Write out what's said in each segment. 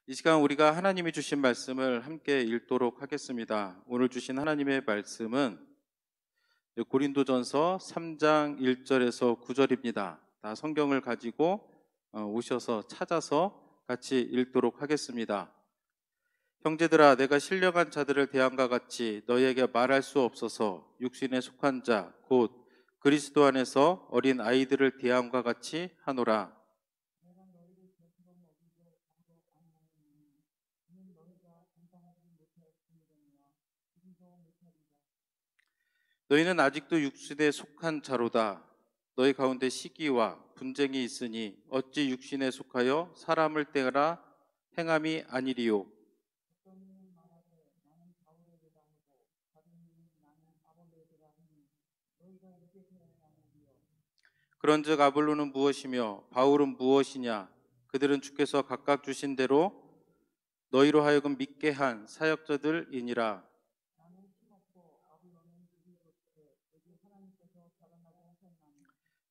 이 시간 우리가 하나님이 주신 말씀을 함께 읽도록 하겠습니다. 오늘 주신 하나님의 말씀은 고린도전서 3장 1절에서 9절입니다. 다 성경을 가지고 오셔서 찾아서 같이 읽도록 하겠습니다. 형제들아, 내가 신령한 자들을 대함과 같이 너희에게 말할 수 없어서 육신에 속한 자 곧 그리스도 안에서 어린 아이들을 대함과 같이 하노라. 너희는 아직도 육신에 속한 자로다. 너희 가운데 시기와 분쟁이 있으니 어찌 육신에 속하여 사람을 떼라 행함이 아니리요. 그런즉 아볼로는 무엇이며 바울은 무엇이냐? 그들은 주께서 각각 주신 대로 너희로 하여금 믿게 한 사역자들이니라.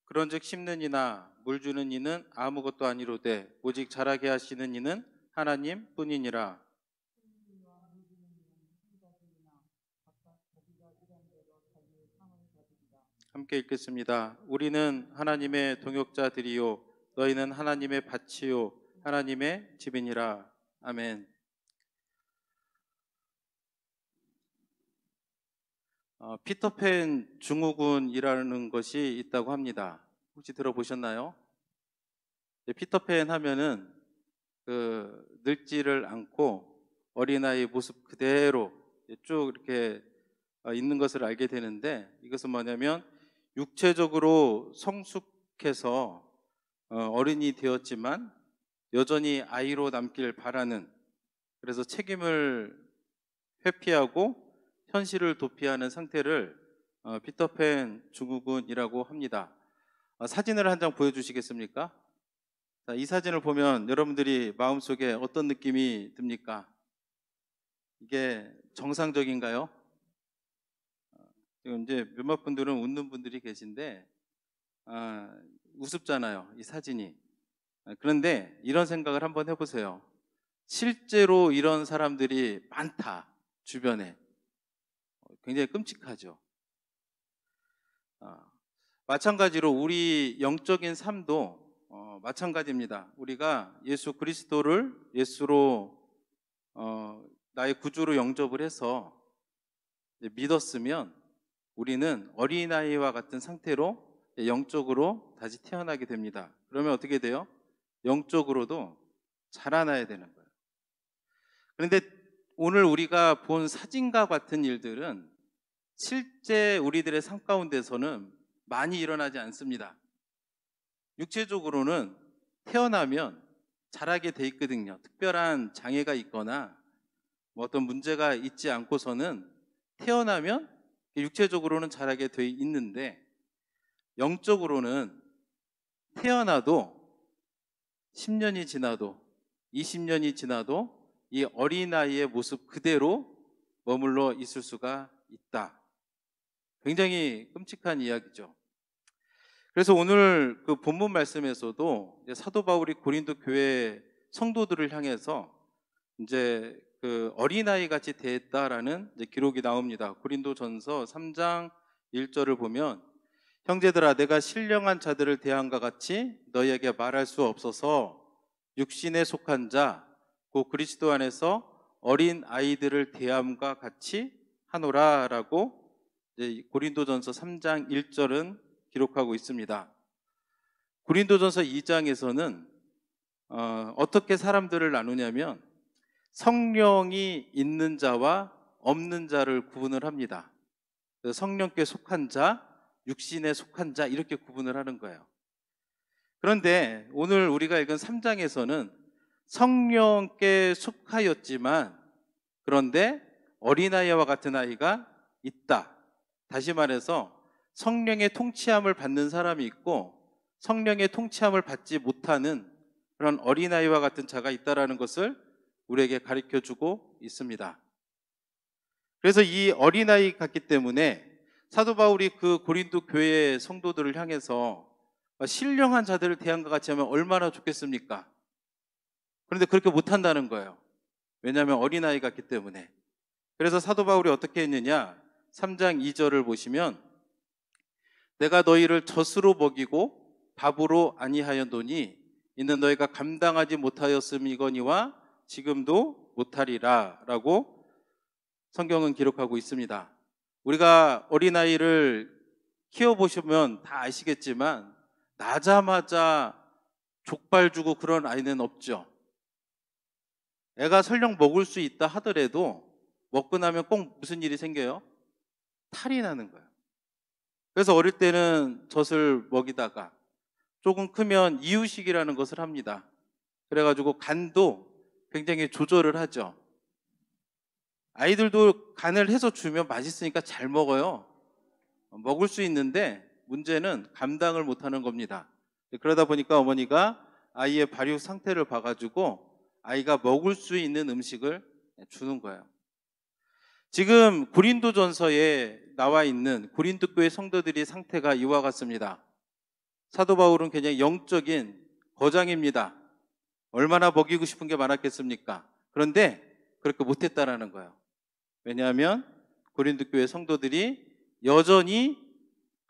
그런즉 심는 이나 물 주는 이는 아무것도 아니로되 오직 자라게 하시는 이는 하나님 뿐이니라. 함께 읽겠습니다. 우리는 하나님의 동역자들이요 너희는 하나님의 밭이요 하나님의 집이니라. 아멘. 피터팬 증후군이라는 것이 있다고 합니다. 혹시 들어보셨나요? 피터팬 하면은 늙지를 않고 어린아이 모습 그대로 쭉 이렇게 있는 것을 알게 되는데, 이것은 뭐냐면 육체적으로 성숙해서 어른이 되었지만 여전히 아이로 남길 바라는, 그래서 책임을 회피하고 현실을 도피하는 상태를 피터팬 증후군이라고 합니다. 사진을 한 장 보여주시겠습니까? 자, 이 사진을 보면 여러분들이 마음속에 어떤 느낌이 듭니까? 이게 정상적인가요? 지금 이제 몇몇 분들은 웃는 분들이 계신데 우습잖아요, 이 사진이. 그런데 이런 생각을 한번 해보세요. 실제로 이런 사람들이 많다, 주변에. 굉장히 끔찍하죠. 마찬가지로 우리 영적인 삶도 마찬가지입니다. 우리가 예수 그리스도를 예수로 나의 구주로 영접을 해서 믿었으면 우리는 어린아이와 같은 상태로 영적으로 다시 태어나게 됩니다. 그러면 어떻게 돼요? 영적으로도 자라나야 되는 거예요. 그런데 오늘 우리가 본 사진과 같은 일들은 실제 우리들의 삶 가운데서는 많이 일어나지 않습니다. 육체적으로는 태어나면 자라게 돼 있거든요. 특별한 장애가 있거나 뭐 어떤 문제가 있지 않고서는 태어나면 육체적으로는 자라게 돼 있는데, 영적으로는 태어나도 10년이 지나도 20년이 지나도 이 어린아이의 모습 그대로 머물러 있을 수가 있다. 굉장히 끔찍한 이야기죠. 그래서 오늘 그 본문 말씀에서도 사도 바울이 고린도 교회 성도들을 향해서 이제 그 어린아이 같이 대했다라는 기록이 나옵니다. 고린도전서 3장 1절을 보면, 형제들아, 내가 신령한 자들을 대함과 같이 너희에게 말할 수 없어서 육신에 속한 자 곧 그리스도 안에서 어린 아이들을 대함과 같이 하노라라고 고린도전서 3장 1절은 기록하고 있습니다. 고린도전서 2장에서는 어떻게 사람들을 나누냐면 성령이 있는 자와 없는 자를 구분을 합니다. 성령께 속한 자, 육신에 속한 자, 이렇게 구분을 하는 거예요. 그런데 오늘 우리가 읽은 3장에서는 성령께 속하였지만 그런데 어린아이와 같은 아이가 있다. 다시 말해서 성령의 통치함을 받는 사람이 있고 성령의 통치함을 받지 못하는 그런 어린아이와 같은 자가 있다라는 것을 우리에게 가르쳐주고 있습니다. 그래서 이 어린아이 같기 때문에 사도 바울이 그 고린도 교회 성도들을 향해서 신령한 자들을 대한 것 같이 하면 얼마나 좋겠습니까? 그런데 그렇게 못한다는 거예요. 왜냐하면 어린아이 같기 때문에. 그래서 사도 바울이 어떻게 했느냐, 3장 2절을 보시면 내가 너희를 젖으로 먹이고 밥으로 아니하였노니 이는 너희가 감당하지 못하였음이거니와 지금도 못하리라 라고 성경은 기록하고 있습니다. 우리가 어린아이를 키워보시면 다 아시겠지만 나자마자 족발 주고 그런 아이는 없죠. 애가 설령 먹을 수 있다 하더라도 먹고 나면 꼭 무슨 일이 생겨요? 탈이 나는 거예요. 그래서 어릴 때는 젖을 먹이다가 조금 크면 이유식이라는 것을 합니다. 그래가지고 간도 굉장히 조절을 하죠. 아이들도 간을 해서 주면 맛있으니까 잘 먹어요. 먹을 수 있는데 문제는 감당을 못하는 겁니다. 그러다 보니까 어머니가 아이의 발육 상태를 봐가지고 아이가 먹을 수 있는 음식을 주는 거예요. 지금 고린도전서에 나와 있는 고린도 교회 성도들의 상태가 이와 같습니다. 사도 바울은 굉장히 영적인 거장입니다. 얼마나 먹이고 싶은 게 많았겠습니까? 그런데 그렇게 못했다라는 거예요. 왜냐하면 고린도 교회 성도들이 여전히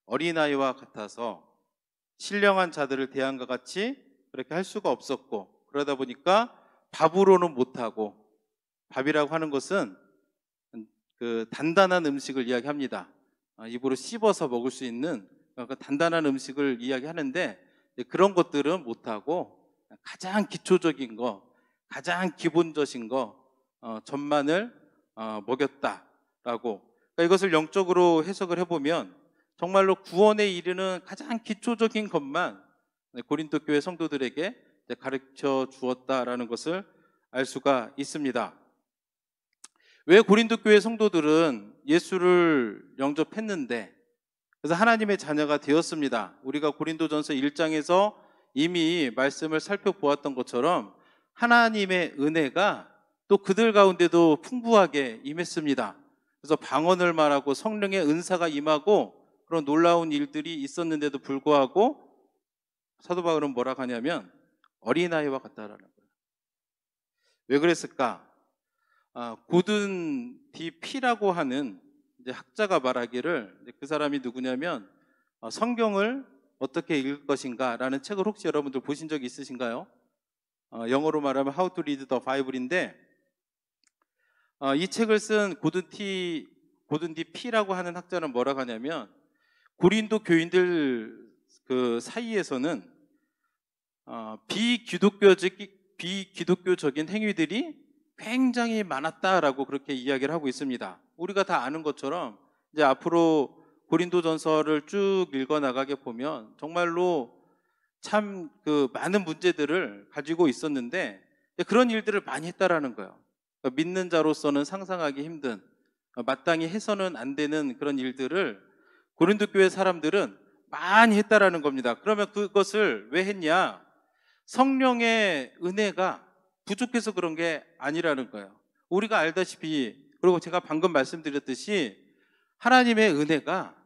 어린아이와 같아서 신령한 자들을 대한과 같이 그렇게 할 수가 없었고, 그러다 보니까 밥으로는 못하고, 밥이라고 하는 것은 그 단단한 음식을 이야기합니다. 입으로 씹어서 먹을 수 있는 그 단단한 음식을 이야기하는데 그런 것들은 못하고 가장 기초적인 거, 가장 기본적인 거, 전만을 먹였다라고. 그러니까 이것을 영적으로 해석을 해보면 정말로 구원에 이르는 가장 기초적인 것만 고린도 교회 성도들에게 가르쳐 주었다라는 것을 알 수가 있습니다. 왜 고린도 교회 성도들은 예수를 영접했는데, 그래서 하나님의 자녀가 되었습니다. 우리가 고린도전서 1장에서 이미 말씀을 살펴보았던 것처럼 하나님의 은혜가 또 그들 가운데도 풍부하게 임했습니다. 그래서 방언을 말하고 성령의 은사가 임하고 그런 놀라운 일들이 있었는데도 불구하고 사도 바울은 뭐라고 하냐면 어린아이와 같다라는 거예요. 왜 그랬을까? 고든 디피라고 하는 이제 학자가 말하기를, 그 사람이 누구냐면 성경을 어떻게 읽을 것인가 라는 책을 혹시 여러분들 보신 적이 있으신가요? 영어로 말하면 How to Read the Bible인데, 이 책을 쓴 고든 디피라고 하는 학자는 뭐라고 하냐면 고린도 교인들 그 사이에서는 비기독교적인 행위들이 굉장히 많았다라고 그렇게 이야기를 하고 있습니다. 우리가 다 아는 것처럼 이제 앞으로 고린도전서를 쭉 읽어 나가게 보면 정말로 참 그 많은 문제들을 가지고 있었는데 그런 일들을 많이 했다라는 거예요. 그러니까 믿는 자로서는 상상하기 힘든, 마땅히 해서는 안 되는 그런 일들을 고린도 교회 사람들은 많이 했다라는 겁니다. 그러면 그것을 왜 했냐? 성령의 은혜가 부족해서 그런 게 아니라는 거예요. 우리가 알다시피, 그리고 제가 방금 말씀드렸듯이 하나님의 은혜가,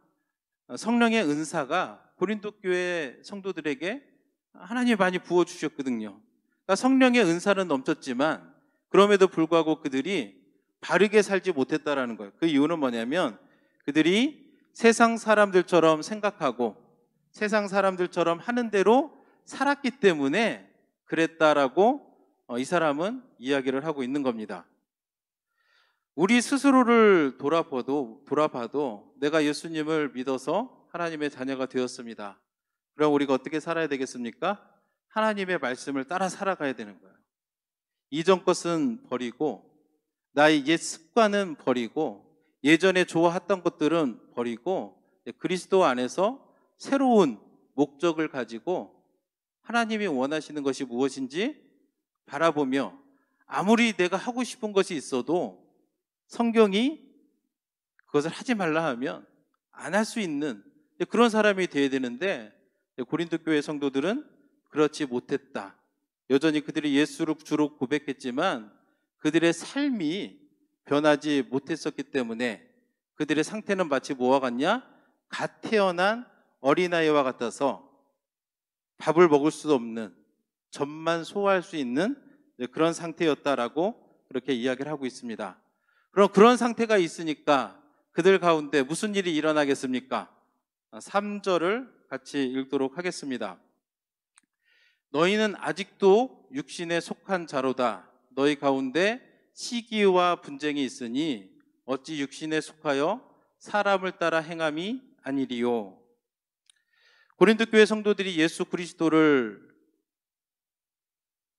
성령의 은사가 고린도 교회 성도들에게 하나님이 많이 부어주셨거든요. 그러니까 성령의 은사는 넘쳤지만 그럼에도 불구하고 그들이 바르게 살지 못했다라는 거예요. 그 이유는 뭐냐면 그들이 세상 사람들처럼 생각하고 세상 사람들처럼 하는 대로 살았기 때문에 그랬다라고 이 사람은 이야기를 하고 있는 겁니다. 우리 스스로를 돌아봐도 내가 예수님을 믿어서 하나님의 자녀가 되었습니다. 그럼 우리가 어떻게 살아야 되겠습니까? 하나님의 말씀을 따라 살아가야 되는 거예요. 이전 것은 버리고, 나의 옛 습관은 버리고, 예전에 좋아했던 것들은 버리고 그리스도 안에서 새로운 목적을 가지고 하나님이 원하시는 것이 무엇인지 바라보며, 아무리 내가 하고 싶은 것이 있어도 성경이 그것을 하지 말라 하면 안 할 수 있는 그런 사람이 되어야 되는데, 고린도 교회 성도들은 그렇지 못했다. 여전히 그들이 예수를 주로 고백했지만 그들의 삶이 변하지 못했었기 때문에 그들의 상태는 마치 뭐와 같냐? 갓 태어난 어린아이와 같아서 밥을 먹을 수 없는, 젖만 소화할 수 있는 그런 상태였다라고 그렇게 이야기를 하고 있습니다. 그럼 그런 상태가 있으니까 그들 가운데 무슨 일이 일어나겠습니까? 3절을 같이 읽도록 하겠습니다. 너희는 아직도 육신에 속한 자로다. 너희 가운데 시기와 분쟁이 있으니 어찌 육신에 속하여 사람을 따라 행함이 아니리요. 고린도 교회 성도들이 예수 그리스도를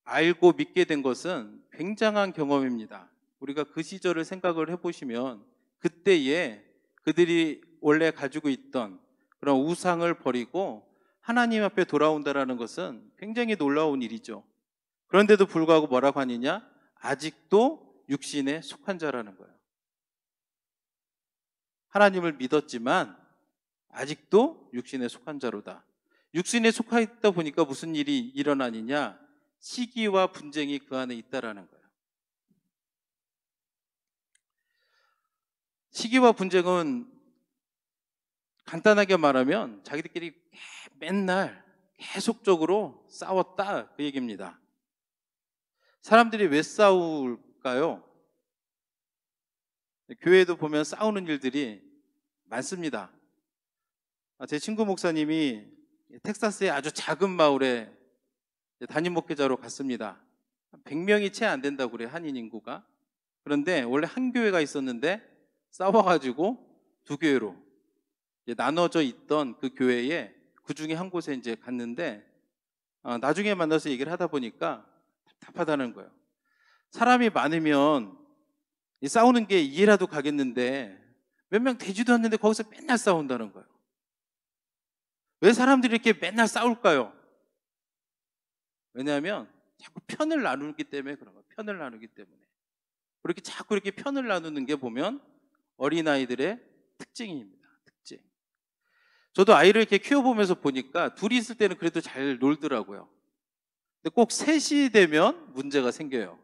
알고 믿게 된 것은 굉장한 경험입니다. 우리가 그 시절을 생각을 해보시면 그때에 그들이 원래 가지고 있던 그런 우상을 버리고 하나님 앞에 돌아온다라는 것은 굉장히 놀라운 일이죠. 그런데도 불구하고 뭐라고 하느냐? 아직도 육신에 속한 자라는 거예요. 하나님을 믿었지만 아직도 육신에 속한 자로다. 육신에 속하 있다 보니까 무슨 일이 일어나느냐? 시기와 분쟁이 그 안에 있다라는 거예요. 시기와 분쟁은 간단하게 말하면 자기들끼리 맨날 계속적으로 싸웠다 그 얘기입니다. 사람들이 왜 싸울까요? 교회에도 보면 싸우는 일들이 많습니다. 제 친구 목사님이 텍사스의 아주 작은 마을에 담임 목회자로 갔습니다. 100명이 채 안 된다고 그래요, 한인 인구가. 그런데 원래 한 교회가 있었는데 싸워가지고 두 교회로 나눠져 있던 그 교회에 그 중에 한 곳에 이제 갔는데 나중에 만나서 얘기를 하다 보니까 답답하다는 거예요. 사람이 많으면 싸우는 게 이해라도 가겠는데 몇 명 되지도 않는데 거기서 맨날 싸운다는 거예요. 왜 사람들이 이렇게 맨날 싸울까요? 왜냐하면 자꾸 편을 나누기 때문에 그런 거예요. 편을 나누기 때문에. 그렇게 자꾸 이렇게 편을 나누는 게 보면 어린아이들의 특징입니다. 특징. 저도 아이를 이렇게 키워보면서 보니까 둘이 있을 때는 그래도 잘 놀더라고요. 근데 꼭 셋이 되면 문제가 생겨요.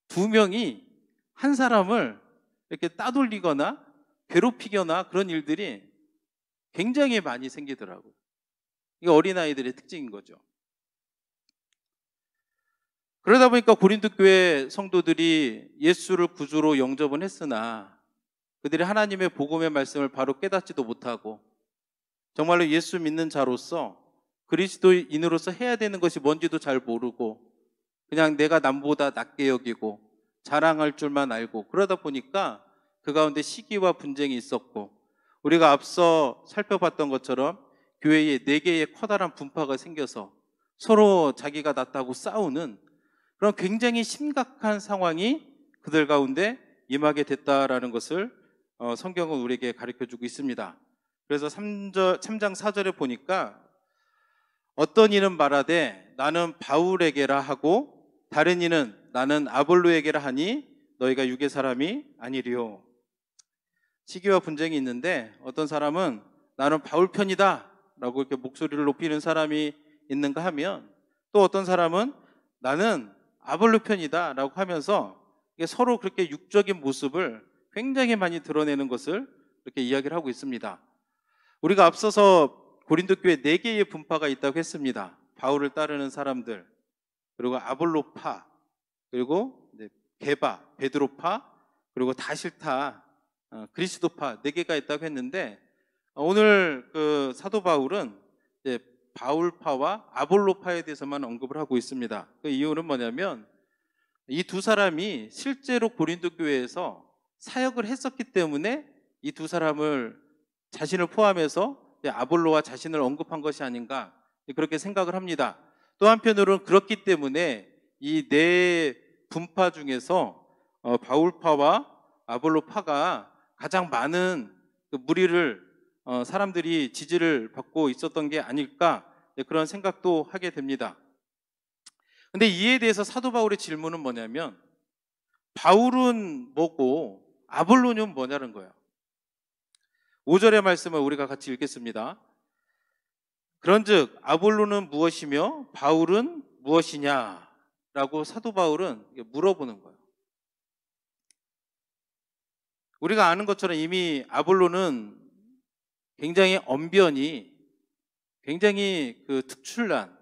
두 명이 한 사람을 이렇게 따돌리거나 괴롭히거나 그런 일들이 굉장히 많이 생기더라고요. 이게 어린아이들의 특징인 거죠. 그러다 보니까 고린도 교회 성도들이 예수를 구주로 영접은 했으나 그들이 하나님의 복음의 말씀을 바로 깨닫지도 못하고 정말로 예수 믿는 자로서 그리스도인으로서 해야 되는 것이 뭔지도 잘 모르고 그냥 내가 남보다 낫게 여기고 자랑할 줄만 알고 그러다 보니까 그 가운데 시기와 분쟁이 있었고 우리가 앞서 살펴봤던 것처럼 교회에 4개의 커다란 분파가 생겨서 서로 자기가 낫다고 싸우는 그런 굉장히 심각한 상황이 그들 가운데 임하게 됐다라는 것을 성경은 우리에게 가르쳐주고 있습니다. 그래서 3장 4절에 보니까 어떤 이는 말하되 나는 바울에게라 하고 다른 이는 나는 아볼로에게라 하니 너희가 육의 사람이 아니리요. 시기와 분쟁이 있는데 어떤 사람은 나는 바울 편이다 라고 이렇게 목소리를 높이는 사람이 있는가 하면 또 어떤 사람은 나는 아볼로 편이다 라고 하면서 서로 그렇게 육적인 모습을 굉장히 많이 드러내는 것을 이렇게 이야기를 하고 있습니다. 우리가 앞서서 고린도 교회 4개의 분파가 있다고 했습니다. 바울을 따르는 사람들, 그리고 아볼로파, 그리고 게바, 베드로파, 그리고 다 싫다 그리스도파 4개가 있다고 했는데 오늘 그 사도 바울은 이제 바울파와 아볼로파에 대해서만 언급을 하고 있습니다. 그 이유는 뭐냐면 이 두 사람이 실제로 고린도 교회에서 사역을 했었기 때문에 이 두 사람을 자신을 포함해서 아볼로와 자신을 언급한 것이 아닌가 그렇게 생각을 합니다. 또 한편으로는 그렇기 때문에 이 4분파 중에서 바울파와 아볼로파가 가장 많은 그 무리를 사람들이 지지를 받고 있었던 게 아닐까 그런 생각도 하게 됩니다. 근데 이에 대해서 사도 바울의 질문은 뭐냐면 바울은 뭐고 아볼로는 뭐냐는 거예요. 5절의 말씀을 우리가 같이 읽겠습니다. 그런즉 아볼로는 무엇이며 바울은 무엇이냐 라고 사도 바울은 물어보는 거예요. 우리가 아는 것처럼 이미 아볼로는 굉장히 언변이 굉장히 그 특출난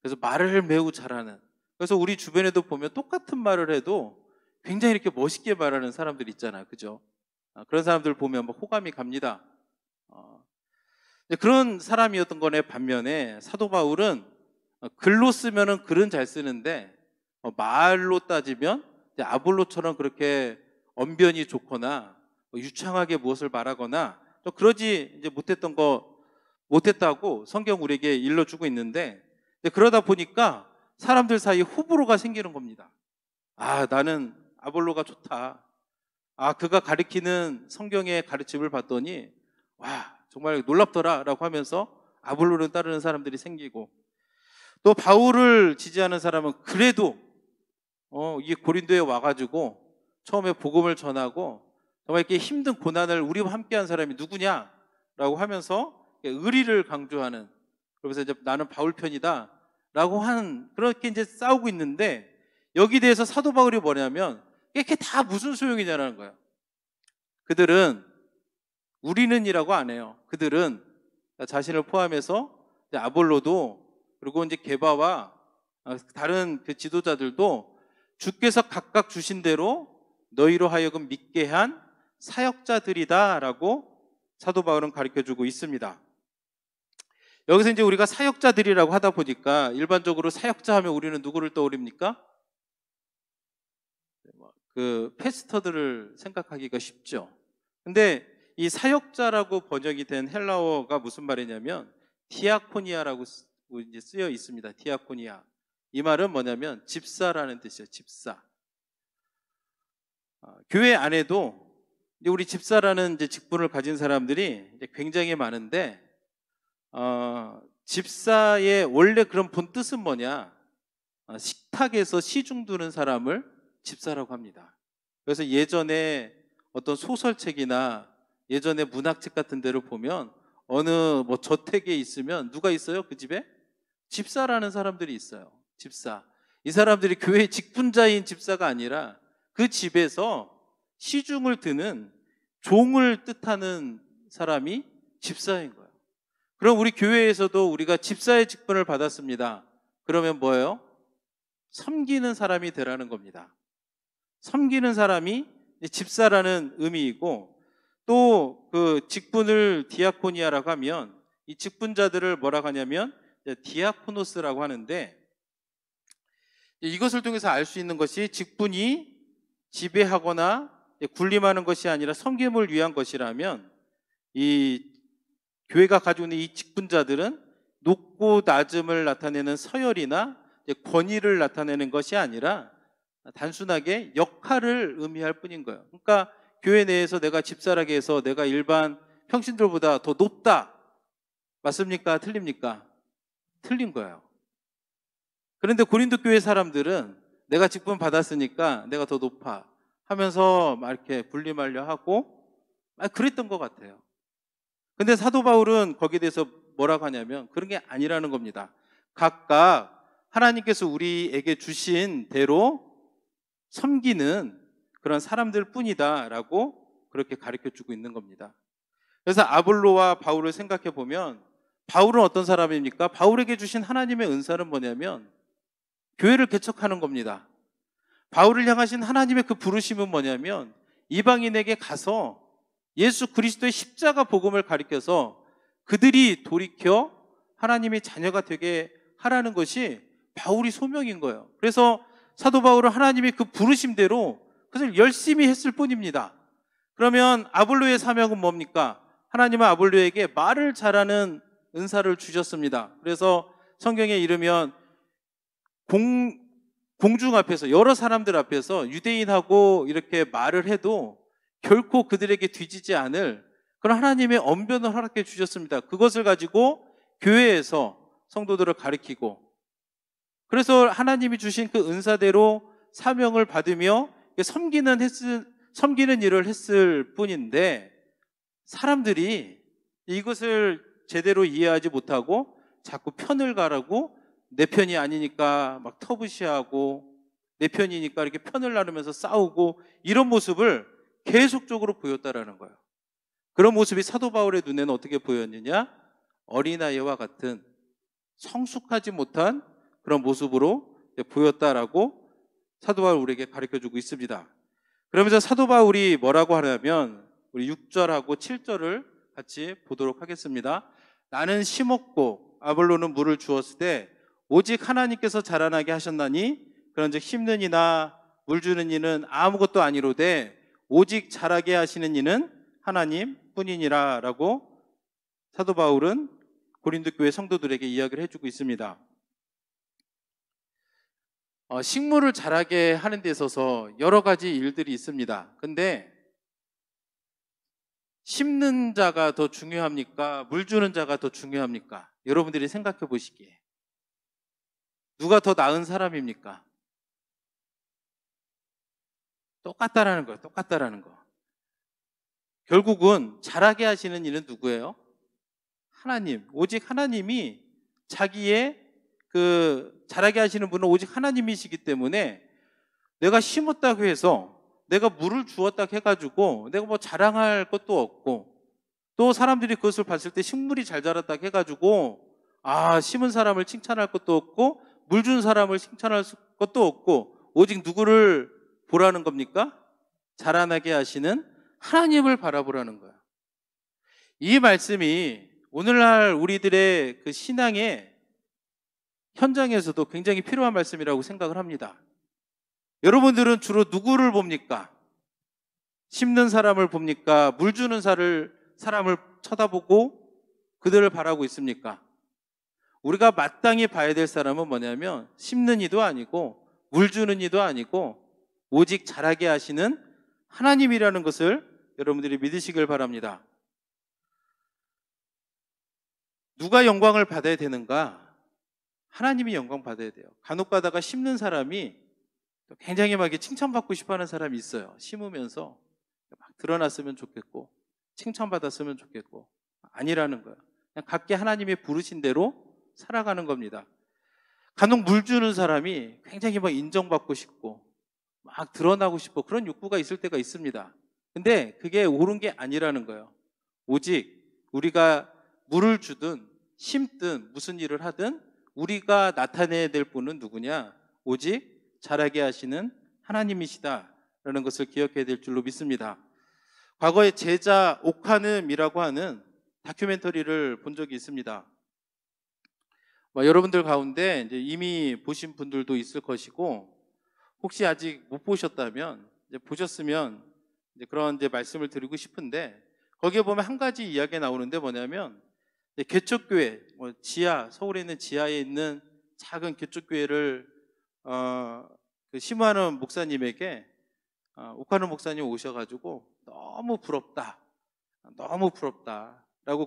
그래서 말을 매우 잘하는 그래서 우리 주변에도 보면 똑같은 말을 해도 굉장히 이렇게 멋있게 말하는 사람들 있잖아요. 그죠? 그런 사람들 보면 뭐 호감이 갑니다. 그런 사람이었던 거네. 반면에 사도 바울은 글로 쓰면은 글은 잘 쓰는데 말로 따지면 이제 아볼로처럼 그렇게 언변이 좋거나 유창하게 무엇을 말하거나 또 그러지 이제 못했다고 성경 우리에게 일러주고 있는데, 그러다 보니까 사람들 사이 호불호가 생기는 겁니다. 나는 아볼로가 좋다. 그가 가르치는 성경의 가르침을 봤더니 와, 정말 놀랍더라 라고 하면서 아볼로를 따르는 사람들이 생기고, 또 바울을 지지하는 사람은 그래도 이 고린도에 와가지고 처음에 복음을 전하고 정말 이렇게 힘든 고난을 우리와 함께한 사람이 누구냐라고 하면서 의리를 강조하는, 그러면서 이제 나는 바울 편이다 라고 하는, 그렇게 이제 싸우고 있는데, 여기 대해서 사도 바울이 뭐냐면 이게 다 무슨 소용이냐라는 거예요. 그들은 우리는이라고 안 해요. 그들은 자신을 포함해서 아볼로도, 그리고 이제 게바와 다른 그 지도자들도 주께서 각각 주신 대로 너희로 하여금 믿게 한 사역자들이다라고 사도 바울은 가르쳐주고 있습니다. 여기서 이제 우리가 사역자들이라고 하다 보니까 일반적으로 사역자 하면 우리는 누구를 떠올립니까? 그 패스터들을 생각하기가 쉽죠. 근데 이 사역자라고 번역이 된 헬라어가 무슨 말이냐면 디아코니아라고 이제 쓰여 있습니다. 디아코니아. 이 말은 뭐냐면 집사라는 뜻이에요. 집사. 교회 안에도 이제 우리 집사라는 이제 직분을 가진 사람들이 이제 굉장히 많은데, 집사의 원래 그런 본 뜻은 뭐냐? 식탁에서 시중 두는 사람을 집사라고 합니다. 그래서 예전에 어떤 소설책이나 예전에 문학책 같은 데를 보면 어느 뭐 저택에 있으면 누가 있어요? 그 집에? 집사라는 사람들이 있어요. 집사. 이 사람들이 교회 직분자인 집사가 아니라 그 집에서 시중을 드는 종을 뜻하는 사람이 집사인 거예요. 그럼 우리 교회에서도 우리가 집사의 직분을 받았습니다. 그러면 뭐예요? 섬기는 사람이 되라는 겁니다. 섬기는 사람이 집사라는 의미이고, 또 그 직분을 디아코니아라고 하면 이 직분자들을 뭐라고 하냐면 디아코노스라고 하는데, 이것을 통해서 알 수 있는 것이 직분이 지배하거나 군림하는 것이 아니라 섬김을 위한 것이라면, 이 교회가 가지고 있는 이 직분자들은 높고 낮음을 나타내는 서열이나 권위를 나타내는 것이 아니라 단순하게 역할을 의미할 뿐인 거예요. 그러니까 교회 내에서 내가 집사라게 해서 내가 일반 평신들보다 더 높다, 맞습니까? 틀립니까? 틀린 거예요. 그런데 고린도 교회 사람들은 내가 직분 받았으니까 내가 더 높아 하면서 막 이렇게 군림하려 하고 그랬던 것 같아요. 근데 사도 바울은 거기에 대해서 뭐라고 하냐면 그런 게 아니라는 겁니다. 각각 하나님께서 우리에게 주신 대로 섬기는 그런 사람들 뿐이다 라고 그렇게 가르쳐주고 있는 겁니다. 그래서 아볼로와 바울을 생각해 보면, 바울은 어떤 사람입니까? 바울에게 주신 하나님의 은사는 뭐냐면 교회를 개척하는 겁니다. 바울을 향하신 하나님의 그 부르심은 뭐냐면 이방인에게 가서 예수 그리스도의 십자가 복음을 가르쳐서 그들이 돌이켜 하나님의 자녀가 되게 하라는 것이 바울이 소명인 거예요. 그래서 사도 바울은 하나님의 그 부르심대로 그것을 열심히 했을 뿐입니다. 그러면 아볼로의 사명은 뭡니까? 하나님은 아볼로에게 말을 잘하는 은사를 주셨습니다. 그래서 성경에 이르면 공중 앞에서, 여러 사람들 앞에서 유대인하고 이렇게 말을 해도 결코 그들에게 뒤지지 않을 그런 하나님의 언변을 허락해 주셨습니다. 그것을 가지고 교회에서 성도들을 가르치고, 그래서 하나님이 주신 그 은사대로 사명을 받으며 섬기는 일을 했을 뿐인데, 사람들이 이것을 제대로 이해하지 못하고 자꾸 편을 가르고 내 편이 아니니까 막 터부시하고 내 편이니까 이렇게 편을 나누면서 싸우고 이런 모습을 계속적으로 보였다라는 거예요. 그런 모습이 사도 바울의 눈에는 어떻게 보였느냐? 어린아이와 같은 성숙하지 못한 그런 모습으로 보였다라고 사도 바울 우리에게 가르쳐주고 있습니다. 그러면서 사도 바울이 뭐라고 하냐면 우리 6절하고 7절을 같이 보도록 하겠습니다. 나는 심었고 아볼로는 물을 주었을 때 오직 하나님께서 자라나게 하셨나니 그런즉 심는 이나 물 주는 이는 아무것도 아니로되 오직 자라게 하시는 이는 하나님 뿐이니라 라고 사도 바울은 고린도 교회 성도들에게 이야기를 해주고 있습니다. 식물을 자라게 하는 데 있어서 여러 가지 일들이 있습니다. 근데 심는 자가 더 중요합니까? 물 주는 자가 더 중요합니까? 여러분들이 생각해 보시기에 누가 더 나은 사람입니까? 똑같다라는 거예요. 똑같다라는 거. 결국은 자라게 하시는 이는 누구예요? 하나님. 오직 하나님이 자기의 자라게 하시는 분은 오직 하나님이시기 때문에 내가 심었다고 해서 내가 물을 주었다고 해가지고 내가 뭐 자랑할 것도 없고 또 사람들이 그것을 봤을 때 식물이 잘 자랐다고 해가지고 심은 사람을 칭찬할 것도 없고 물 준 사람을 칭찬할 것도 없고 오직 누구를 보라는 겁니까? 자라나게 하시는 하나님을 바라보라는 거야. 이 말씀이 오늘날 우리들의 그 신앙의 현장에서도 굉장히 필요한 말씀이라고 생각을 합니다. 여러분들은 주로 누구를 봅니까? 심는 사람을 봅니까? 물 주는 사람을 쳐다보고 그들을 바라고 있습니까? 우리가 마땅히 봐야 될 사람은 뭐냐면 심는 이도 아니고 물 주는 이도 아니고 오직 자라게 하시는 하나님이라는 것을 여러분들이 믿으시길 바랍니다. 누가 영광을 받아야 되는가? 하나님이 영광 받아야 돼요. 간혹 가다가 심는 사람이 굉장히 막 칭찬받고 싶어 하는 사람이 있어요. 심으면서 막 드러났으면 좋겠고 칭찬받았으면 좋겠고 아니라는 거예요. 그냥 각기 하나님이 부르신 대로 살아가는 겁니다. 간혹 물 주는 사람이 굉장히 막 인정받고 싶고 막 드러나고 싶고 그런 욕구가 있을 때가 있습니다. 근데 그게 옳은 게 아니라는 거예요. 오직 우리가 물을 주든 심든 무슨 일을 하든 우리가 나타내야 될 분은 누구냐? 오직 자라게 하시는 하나님이시다라는 것을 기억해야 될 줄로 믿습니다. 과거에 제자 오카눔이라고 하는 다큐멘터리를 본 적이 있습니다. 여러분들 가운데 이제 이미 보신 분들도 있을 것이고 혹시 아직 못 보셨다면 이제 보셨으면 이제 그런 이제 말씀을 드리고 싶은데 거기에 보면 한 가지 이야기가 나오는데 뭐냐면 개척교회, 서울에 있는 지하에 있는 작은 개척교회를 심우하는 목사님에게 오카누 목사님 오셔가지고 너무 부럽다라고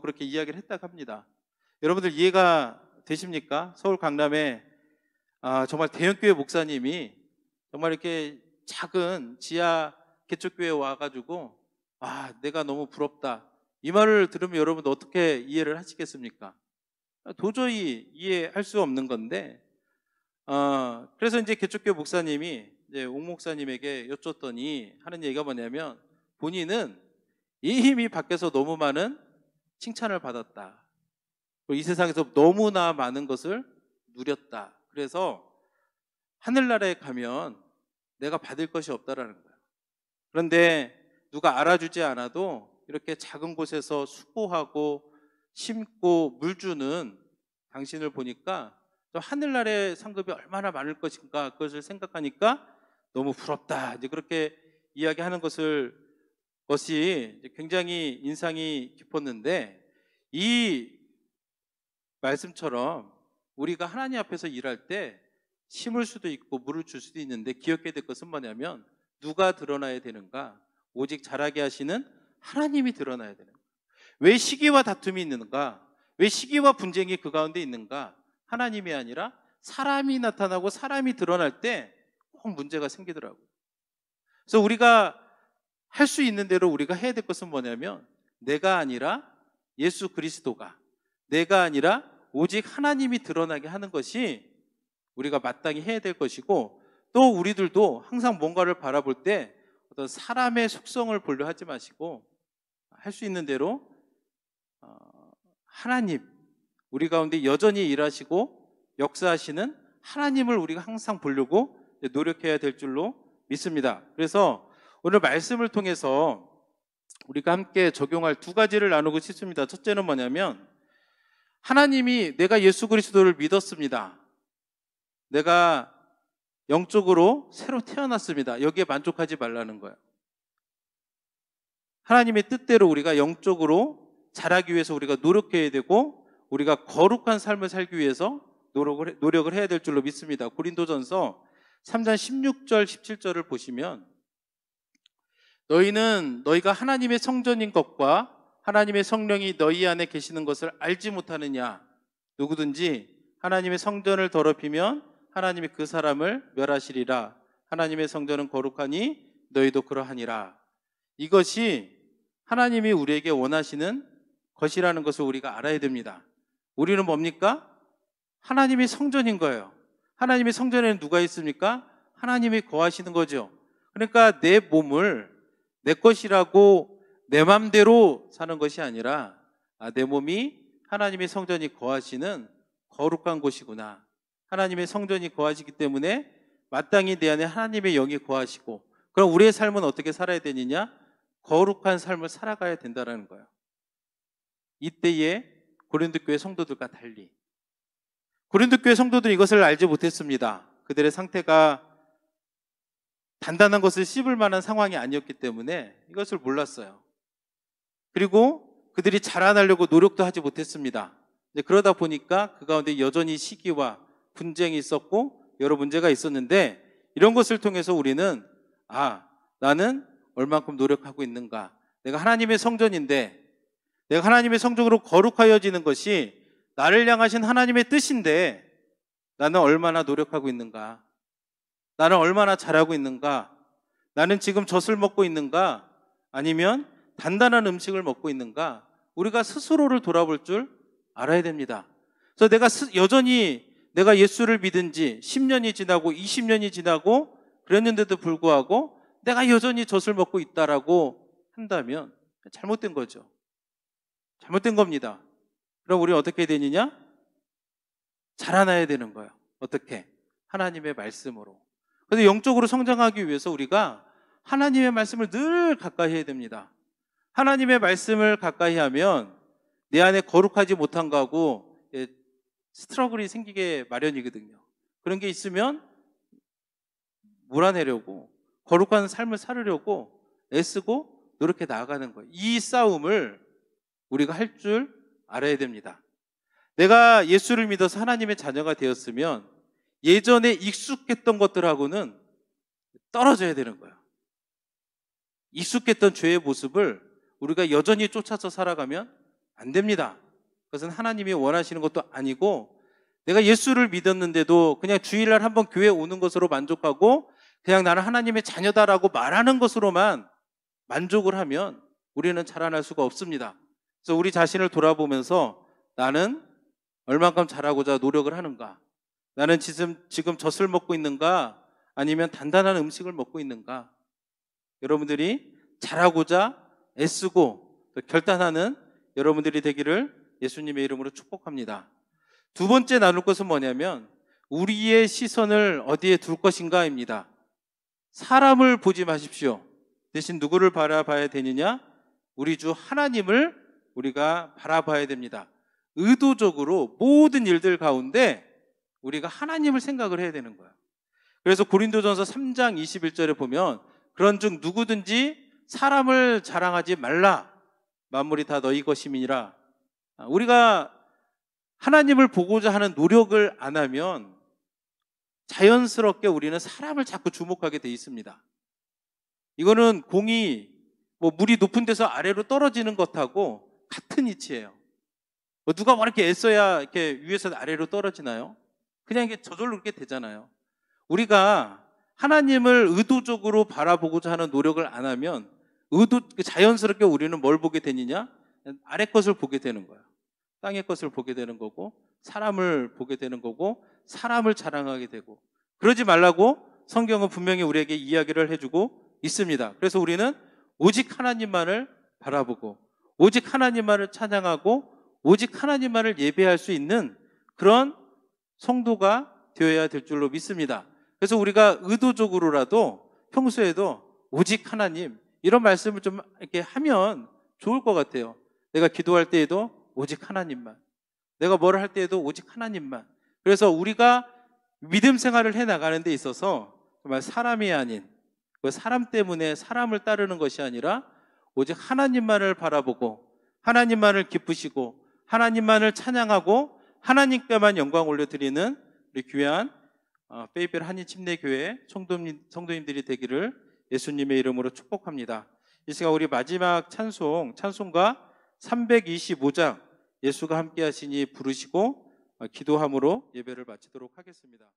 그렇게 이야기를 했다고 합니다. 여러분들 이해가 되십니까? 서울 강남에 정말 대형교회 목사님이 정말 이렇게 작은 지하 개척교회에 와가지고 내가 너무 부럽다. 이 말을 들으면 여러분 어떻게 이해를 하시겠습니까? 도저히 이해할 수 없는 건데, 그래서 이제 개척교회 목사님이 이제 옥 목사님에게 여쭙더니 하는 얘기가 뭐냐면 본인은 이미 밖에서 너무 많은 칭찬을 받았다. 이 세상에서 너무나 많은 것을 누렸다. 그래서 하늘나라에 가면 내가 받을 것이 없다라는 거예요. 그런데 누가 알아주지 않아도 이렇게 작은 곳에서 수고하고 심고 물 주는 당신을 보니까 저 하늘나라의 상급이 얼마나 많을 것인가 그것을 생각하니까 너무 부럽다. 이제 그렇게 이야기하는 것이 굉장히 인상이 깊었는데 이 말씀처럼 우리가 하나님 앞에서 일할 때 심을 수도 있고 물을 줄 수도 있는데 기억해야 될 것은 뭐냐면 누가 드러나야 되는가? 오직 자라게 하시는 하나님이 드러나야 되는 거예요. 왜 시기와 다툼이 있는가? 왜 시기와 분쟁이 그 가운데 있는가? 하나님이 아니라 사람이 나타나고 사람이 드러날 때 꼭 문제가 생기더라고요. 그래서 우리가 할 수 있는 대로 우리가 해야 될 것은 뭐냐면 내가 아니라 예수 그리스도가, 내가 아니라 오직 하나님이 드러나게 하는 것이 우리가 마땅히 해야 될 것이고, 또 우리들도 항상 뭔가를 바라볼 때 어떤 사람의 속성을 보려 하지 마시고 할 수 있는 대로 하나님, 우리 가운데 여전히 일하시고 역사하시는 하나님을 우리가 항상 보려고 노력해야 될 줄로 믿습니다. 그래서 오늘 말씀을 통해서 우리가 함께 적용할 두 가지를 나누고 싶습니다. 첫째는 뭐냐면, 하나님이 내가 예수 그리스도를 믿었습니다. 내가 영적으로 새로 태어났습니다. 여기에 만족하지 말라는 거예요. 하나님의 뜻대로 우리가 영적으로 자라기 위해서 우리가 노력해야 되고, 우리가 거룩한 삶을 살기 위해서 노력을 해야 될 줄로 믿습니다. 고린도전서 3장 16절 17절을 보시면, 너희는 너희가 하나님의 성전인 것과 하나님의 성령이 너희 안에 계시는 것을 알지 못하느냐. 누구든지 하나님의 성전을 더럽히면 하나님이 그 사람을 멸하시리라. 하나님의 성전은 거룩하니 너희도 그러하니라. 이것이 하나님이 우리에게 원하시는 것이라는 것을 우리가 알아야 됩니다. 우리는 뭡니까? 하나님의 성전인 거예요. 하나님의 성전에는 누가 있습니까? 하나님이 거하시는 거죠. 그러니까 내 몸을 내 것이라고 내 맘대로 사는 것이 아니라, 내 몸이 하나님의 성전이 거하시는 거룩한 곳이구나. 하나님의 성전이 거하시기 때문에 마땅히 내 안에 하나님의 영이 거하시고, 그럼 우리의 삶은 어떻게 살아야 되느냐? 거룩한 삶을 살아가야 된다는 거예요. 이때에 고린도 교회 성도들과 달리, 고린도 교회 성도들은 이것을 알지 못했습니다. 그들의 상태가 단단한 것을 씹을 만한 상황이 아니었기 때문에 이것을 몰랐어요. 그리고 그들이 자라나려고 노력도 하지 못했습니다. 그러다 보니까 그 가운데 여전히 시기와 분쟁이 있었고 여러 문제가 있었는데, 이런 것을 통해서 우리는 나는 얼만큼 노력하고 있는가, 내가 하나님의 성전인데, 내가 하나님의 성전으로 거룩하여지는 것이 나를 향하신 하나님의 뜻인데 나는 얼마나 노력하고 있는가, 나는 얼마나 잘하고 있는가, 나는 지금 젖을 먹고 있는가, 아니면 단단한 음식을 먹고 있는가, 우리가 스스로를 돌아볼 줄 알아야 됩니다. 그래서 내가 여전히 내가 예수를 믿은 지 10년이 지나고 20년이 지나고 그랬는데도 불구하고 내가 여전히 젖을 먹고 있다라고 한다면 잘못된 거죠. 잘못된 겁니다. 그럼 우리는 어떻게 되느냐? 자라나야 되는 거예요. 어떻게? 하나님의 말씀으로. 그래서 영적으로 성장하기 위해서 우리가 하나님의 말씀을 늘 가까이 해야 됩니다. 하나님의 말씀을 가까이 하면 내 안에 거룩하지 못한 거하고 스트러글이 생기게 마련이거든요. 그런 게 있으면 몰아내려고, 거룩한 삶을 살으려고 애쓰고 노력해 나아가는 거예요. 이 싸움을 우리가 할 줄 알아야 됩니다. 내가 예수를 믿어서 하나님의 자녀가 되었으면 예전에 익숙했던 것들하고는 떨어져야 되는 거예요. 익숙했던 죄의 모습을 우리가 여전히 쫓아서 살아가면 안 됩니다. 그것은 하나님이 원하시는 것도 아니고, 내가 예수를 믿었는데도 그냥 주일날 한번 교회 오는 것으로 만족하고 그냥 나는 하나님의 자녀다라고 말하는 것으로만 만족을 하면 우리는 자라날 수가 없습니다. 그래서 우리 자신을 돌아보면서 나는 얼만큼 잘하고자 노력을 하는가, 나는 지금 젖을 먹고 있는가, 아니면 단단한 음식을 먹고 있는가. 여러분들이 잘하고자 애쓰고 결단하는 여러분들이 되기를 예수님의 이름으로 축복합니다. 두 번째 나눌 것은 뭐냐면, 우리의 시선을 어디에 둘 것인가입니다. 사람을 보지 마십시오. 대신 누구를 바라봐야 되느냐? 우리 주 하나님을 우리가 바라봐야 됩니다. 의도적으로 모든 일들 가운데 우리가 하나님을 생각을 해야 되는 거예요. 그래서 고린도전서 3장 21절에 보면, 그런즉 누구든지 사람을 자랑하지 말라. 만물이 다 너희 것임이니라. 우리가 하나님을 보고자 하는 노력을 안 하면 자연스럽게 우리는 사람을 자꾸 주목하게 돼 있습니다. 이거는 공이 물이 높은 데서 아래로 떨어지는 것하고 같은 이치예요. 누가 이렇게 애써야 이렇게 위에서 아래로 떨어지나요? 그냥 이게 저절로 그렇게 되잖아요. 우리가 하나님을 의도적으로 바라보고자 하는 노력을 안 하면 자연스럽게 우리는 뭘 보게 되느냐? 아래 것을 보게 되는 거예요. 땅의 것을 보게 되는 거고, 사람을 보게 되는 거고, 사람을 자랑하게 되고. 그러지 말라고 성경은 분명히 우리에게 이야기를 해주고 있습니다. 그래서 우리는 오직 하나님만을 바라보고, 오직 하나님만을 찬양하고, 오직 하나님만을 예배할 수 있는 그런 성도가 되어야 될 줄로 믿습니다. 그래서 우리가 의도적으로라도 평소에도 오직 하나님 이런 말씀을 좀 이렇게 하면 좋을 것 같아요. 내가 기도할 때에도 오직 하나님만, 내가 뭘 할 때에도 오직 하나님만. 그래서 우리가 믿음 생활을 해 나가는 데 있어서 정말 사람이 아닌 그 사람 때문에 사람을 따르는 것이 아니라 오직 하나님만을 바라보고 하나님만을 기쁘시고 하나님만을 찬양하고 하나님께만 영광 올려드리는 우리 귀한 페이벨 한인침례교회 성도님들이 되기를 예수님의 이름으로 축복합니다. 이 시간 우리 마지막 찬송가 325장 예수가 함께 하시니 부르시고 기도함으로 예배를 마치도록 하겠습니다.